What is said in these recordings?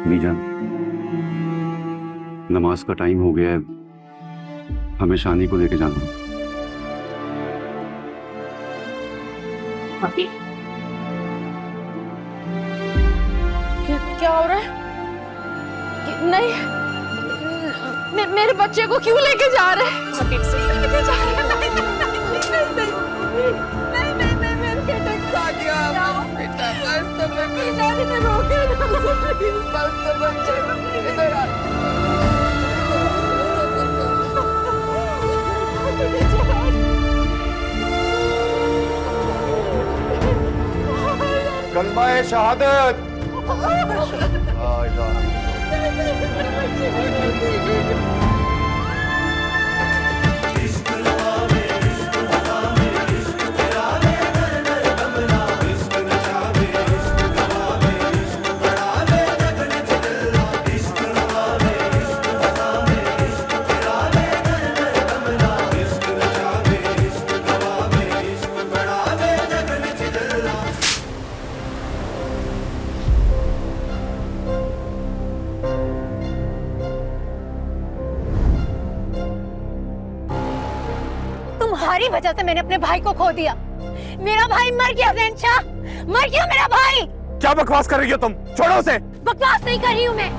मीजान, नमाज का टाइम हो गया है, हमें शानी को लेके जाना है। क्या हो रहा है? नहीं, मेरे बच्चे को क्यों लेके जा रहे हैं? लेके जा रहे हैं? नहीं, मेरे बेटे को आ गया। बेटा, बस समझ, डैडी ने रोके ना, बस समझ, इधर आ। कलमा-ए शहादत। तुम्हारी वजह से मैंने अपने भाई को खो दिया। मेरा भाई मर गया ज़ेनशा, मर गया मेरा भाई। क्या बकवास कर रही हो तुम? छोड़ो उसे। बकवास नहीं कर रही हूँ मैं,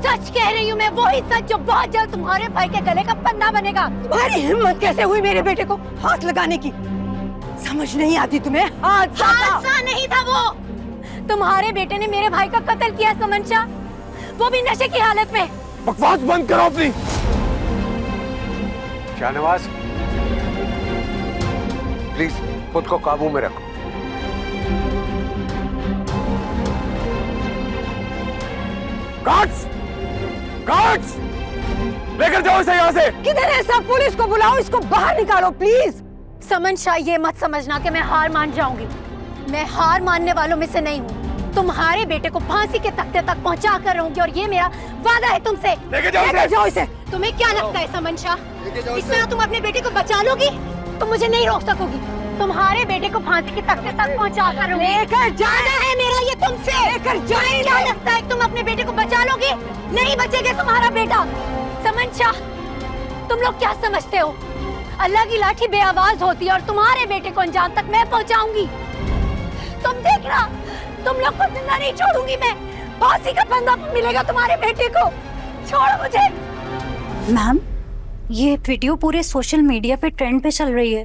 सच कह रही हूँ मैं, वही सच जो बहुत जल्द तुम्हारे भाई के गले का फंदा बनेगा। तुम्हारी हिम्मत कैसे हुई मेरे बेटे को हाथ लगाने की? समझ नहीं आती तुम्हें? हादसा नहीं था वो, तुम्हारे बेटे ने मेरे भाई का कत्ल किया समंशा, वो भी नशे की हालत में। बकवास बंद करो अपनी। शाहनवाज, प्लीज खुद को काबू में रखो। गार्ड्स! गार्ड्स! लेकर जाओ इसे यहाँ से। किधर है सब? पुलिस को बुलाओ, इसको बाहर निकालो प्लीज। समंशा, ये मत समझना कि मैं हार मान जाऊंगी। मैं हार मानने वालों में से नहीं हूँ। तुम्हारे बेटे को फांसी के तख्ते तक पहुँचा कर रहूंगी और ये मेरा वादा है तुमसे। लेकर जाओ इसे। तुम्हें क्या लगता है समंशा, इसमें तुम अपने बेटे को बचा लोगी? तुम मुझे नहीं रोक सकोगी। तुम्हारे बेटे को फांसी के तख्ते तक पहुंचा कर लेकर जाना है मेरा ये तुमसे। लेकर जाए। क्या लगता है तुम अपने बेटे को बचा लोगी? नहीं बचेगा तुम्हारा बेटा। समंशा, तुम लोग क्या समझते हो? अल्लाह की लाठी बेआवाज होती है और तुम्हारे बेटे को अंजाम तक मैं पहुंचाऊंगी। तुम देखना, तुम लोग को जिंदा नहीं छोड़ूंगी मैं। फांसी का फंदा मिलेगा तुम्हारे बेटे को। छोड़ो मुझे। मैम, ये वीडियो पूरे सोशल मीडिया पे ट्रेंड पे चल रही है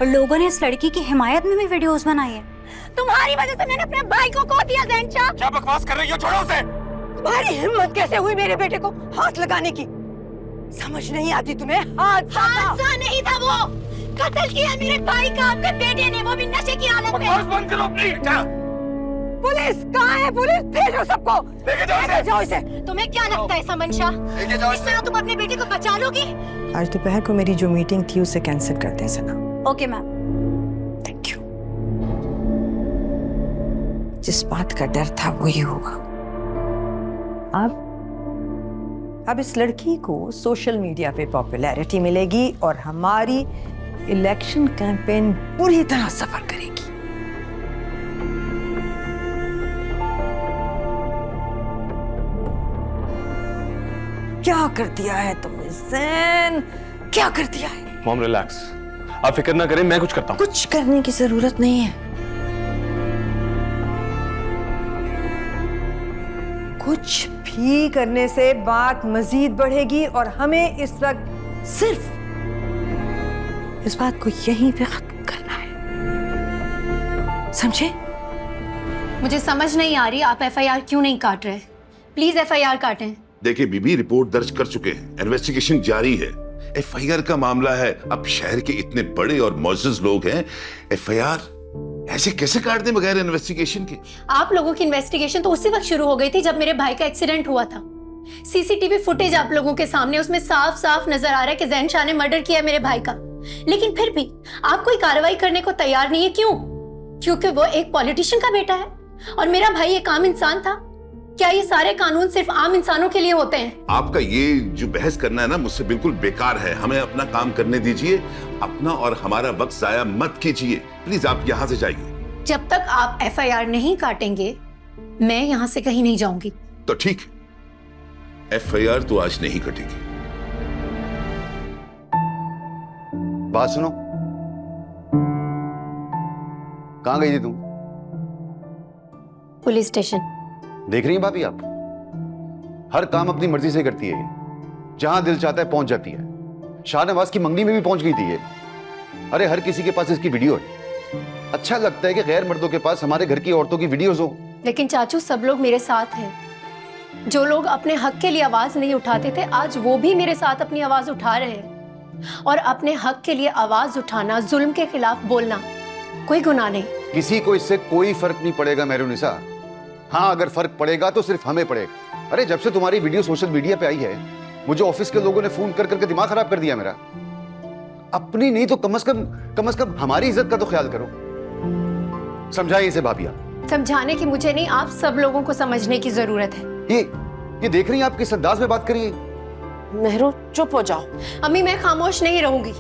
और लोगों ने इस लड़की की हिमायत में भी वीडियोस बनाई है। तुम्हारी वजह से मैंने अपने भाई को खो दिया ज़ेनशा। क्या बकवास कर रही हो? छोड़ो उसे। तुम्हारी हिम्मत कैसे हुई मेरे बेटे को हाथ लगाने की? समझ नहीं आती तुम्हें? हादसा नहीं था वो, कत्ल किया मेरे भाई का आपके बेटे ने, वो भी नशे की हालत में। बकवास बंद करो अपनी। पुलिस कहाँ है? पुलिस भेजो सबको। लेके जाओ इसे। तुम्हें क्या लगता है समंशा, इससे तुम अपने बेटे को बचा लोगी? आज दोपहर को मेरी जो मीटिंग थी उसे कैंसिल करते हैं Sana. Okay ma'am. Thank you. जिस बात का डर था वही हुआ। अब इस लड़की को सोशल मीडिया पे पॉपुलैरिटी मिलेगी और हमारी इलेक्शन कैंपेन पूरी तरह सफर करेगी। क्या कर दिया है तुमने ज़ैन? क्या कर दिया है? मॉम रिलैक्स, आप फिक्र ना करें, मैं कुछ करता हूँ। कुछ करने की जरूरत नहीं है। कुछ भी करने से बात मजीद बढ़ेगी और हमें इस वक्त सिर्फ इस बात को यहीं पे खत्म करना है, समझे? मुझे समझ नहीं आ रही आप एफआईआर क्यों नहीं काट रहे? प्लीज एफआईआर काटें। देखिए बीबी, रिपोर्ट दर्ज कर चुके हैं, इन्वेस्टिगेशन जारी है। एफआईआर का मामला है, अब शहर के इतने बड़े और मुअज़्ज़ज़ लोग हैं, एफआईआर ऐसे कैसे काट दें बगैर इन्वेस्टिगेशन के? आप लोगों की इन्वेस्टिगेशन तो उसी वक्त शुरू हो गई थी जब मेरे भाई का एक्सीडेंट हुआ था। सीसीटीवी फुटेज आप लोगों के सामने, उसमें साफ साफ नजर आ रहा है कि ज़ैनशाह ने मर्डर किया मेरे भाई का, लेकिन फिर भी आप कोई कार्रवाई करने को तैयार नहीं है। क्यों? क्योंकि वो एक पॉलिटिशियन का बेटा है और मेरा भाई एक आम इंसान था। क्या ये सारे कानून सिर्फ आम इंसानों के लिए होते हैं? आपका ये जो बहस करना है ना, मुझसे बिल्कुल बेकार है। हमें अपना काम करने दीजिए, अपना और हमारा वक्त जाया मत कीजिए। प्लीज आप यहाँ से जाइए। जब तक आप एफआईआर नहीं काटेंगे मैं यहाँ से कहीं नहीं जाऊंगी। तो ठीक है, FIR तो आज नहीं कटेगी। बात सुनो, कहां गई थी तुम? Police station. देख रही हैं भाभी, आप हर काम अपनी मर्जी से करती है ये। जहां दिल चाहता है पहुंच जाती है। शाहनवाज की मंगनी में भी पहुंच गई थी ये। अरे हर किसी के पास इसकी वीडियो है। अच्छा लगता है कि गैर मर्दों के पास हमारे घर की औरतों की वीडियोस हो। लेकिन चाचू, सब लोग मेरे साथ हैं। जो लोग अपने हक के लिए आवाज नहीं उठाते थे, आज वो भी मेरे साथ अपनी आवाज उठा रहे हैं। और अपने हक के लिए आवाज उठाना, जुल्म के खिलाफ बोलना कोई गुनाह नहीं। किसी को इससे कोई फर्क नहीं पड़ेगा मेहरुनिसा। हाँ, अगर फर्क पड़ेगा तो सिर्फ हमें पड़ेगा। अरे जब से तुम्हारी वीडियो सोशल मीडिया पे आई है, मुझे ऑफिस के लोगों ने फोन कर करके दिमाग खराब कर दिया मेरा। अपनी नहीं तो कम से कम हमारी इज्जत का तो ख्याल करो। समझाइए इसे भाभी आप। समझाने की मुझे नहीं, आप सब लोगों को समझने की जरूरत है। ये देख रही हैं आप किस अंदाज में बात करिए। मेहरू चुप हो जाओ। अम्मी, मैं खामोश नहीं रहूंगी।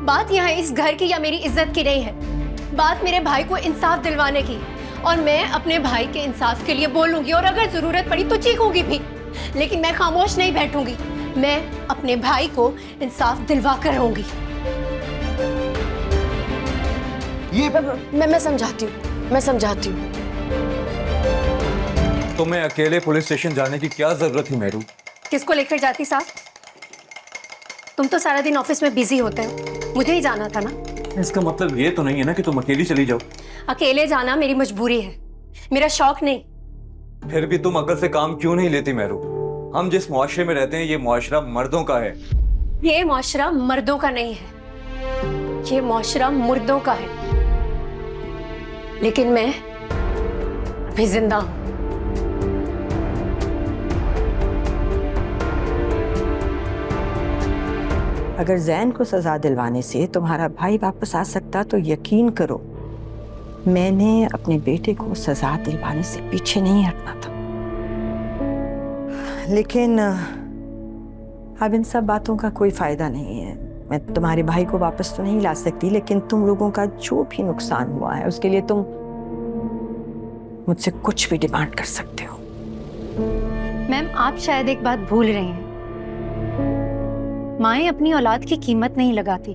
बात यहाँ इस घर की या मेरी इज्जत की नहीं है। बात मेरे भाई को इंसाफ दिलवाने की, और मैं अपने भाई के इंसाफ के लिए बोलूंगी, और अगर जरूरत पड़ी तो चीखूंगी भी। लेकिन मैं खामोश नहीं बैठूंगी। मैं अपने भाई को इंसाफ दिलवा कर रहूंगी। ये मैं समझाती हूँ, मैं समझाती हूँ। तुम्हें अकेले पुलिस स्टेशन जाने की क्या जरूरत थी मेहरू? किसको लेकर जाती साहब? तुम तो सारा दिन ऑफिस में बिजी होते हो, मुझे ही जाना था ना। इसका मतलब ये तो नहीं है ना कि तुम अकेली चली जाओ। अकेले जाना मेरी मजबूरी है, मेरा शौक नहीं। फिर भी तुम अकल से काम क्यों नहीं लेती मेहरू? हम जिस मुआशरे में रहते हैं, ये मुआशरा मर्दों का है। ये मुआशरा मर्दों का नहीं है, ये मुआशरा मुर्दों का है। लेकिन मैं अभी जिंदा हूं। अगर जैन को सजा दिलवाने से तुम्हारा भाई वापस आ सकता तो यकीन करो मैंने अपने बेटे को सजा दिलवाने से पीछे नहीं हटना था। लेकिन अब इन सब बातों का कोई फायदा नहीं है। मैं तुम्हारे भाई को वापस तो नहीं ला सकती, लेकिन तुम लोगों का जो भी नुकसान हुआ है उसके लिए तुम मुझसे कुछ भी डिमांड कर सकते हो। मैम, आप शायद एक बात भूल रही हैं। माएं अपनी औलाद की कीमत नहीं लगाती,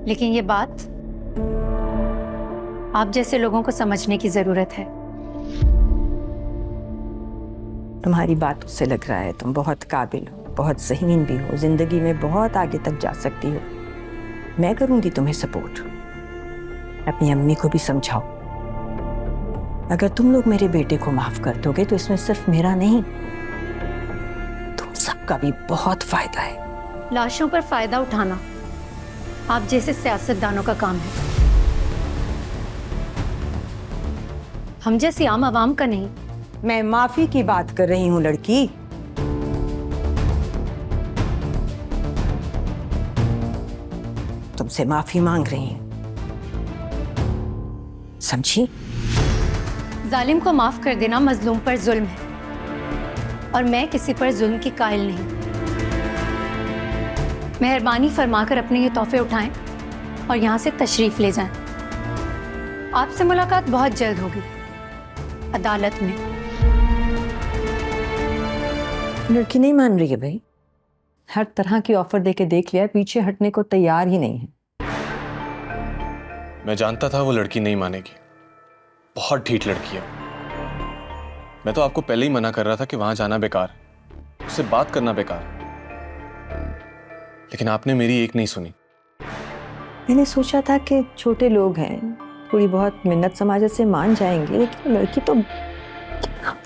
लेकिन ये बात आप जैसे लोगों को समझने की जरूरत है। तुम्हारी बातों से लग रहा है तुम बहुत काबिल हो, बहुत ज़हीन भी हो, जिंदगी में बहुत आगे तक जा सकती हो। मैं करूंगी तुम्हें सपोर्ट। अपनी अम्मी को भी समझाओ। अगर तुम लोग मेरे बेटे को माफ कर दोगे तो इसमें सिर्फ मेरा नहीं, तुम सबका भी बहुत फायदा है। लाशों पर फायदा उठाना आप जैसे सियासतदानों का काम है, हम जैसी आम आवाम का नहीं। मैं माफी की बात कर रही हूं लड़की। तुमसे माफी मांग रही हूं, समझी? जालिम को माफ कर देना मजलूम पर जुल्म है, और मैं किसी पर जुल्म की कायल नहीं। मेहरबानी फरमाकर अपने ये तोहफे उठाएं और यहाँ से तशरीफ ले जाएं। आपसे मुलाकात बहुत जल्द होगी, अदालत में। लड़की नहीं मान रही है भाई। हर तरह की ऑफर देके देख लिया, पीछे हटने को तैयार ही नहीं है। मैं जानता था वो लड़की नहीं मानेगी। बहुत ढीठ लड़की है। मैं तो आपको पहले ही मना कर रहा था कि वहां जाना बेकार, उससे बात करना बेकार, लेकिन आपने मेरी एक नहीं सुनी। मैंने सोचा था कि छोटे लोग हैं, थोड़ी बहुत मिन्नत समाजत से मान जाएंगे, लेकिन लड़की तो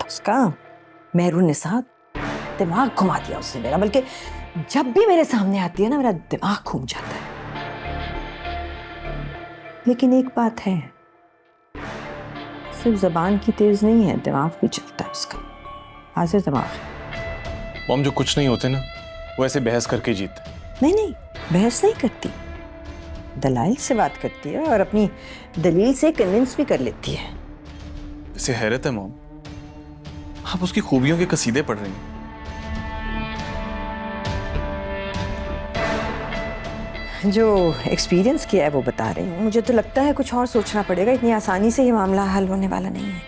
उसका मेहरुनिसा दिमाग घुमा दिया उसने मेरा। बल्कि जब भी मेरे सामने आती है ना, मेरा दिमाग घूम जाता है। लेकिन एक बात है, सिर्फ जबान की तेज नहीं है, दिमाग भी चलता है उसका, हाजिर दिमाग। वो हम जो कुछ नहीं होते ना, वो ऐसे बहस करके जीतते। नहीं, बहस नहीं करती, दलाइल से बात करती है और अपनी दलील से कन्विंस भी कर लेती है। इसे हैरत है मॉम, आप उसकी खूबियों के कसीदे पढ़ रही हैं। जो एक्सपीरियंस किया है वो बता रही हूँ। मुझे तो लगता है कुछ और सोचना पड़ेगा, इतनी आसानी से ये मामला हल होने वाला नहीं है।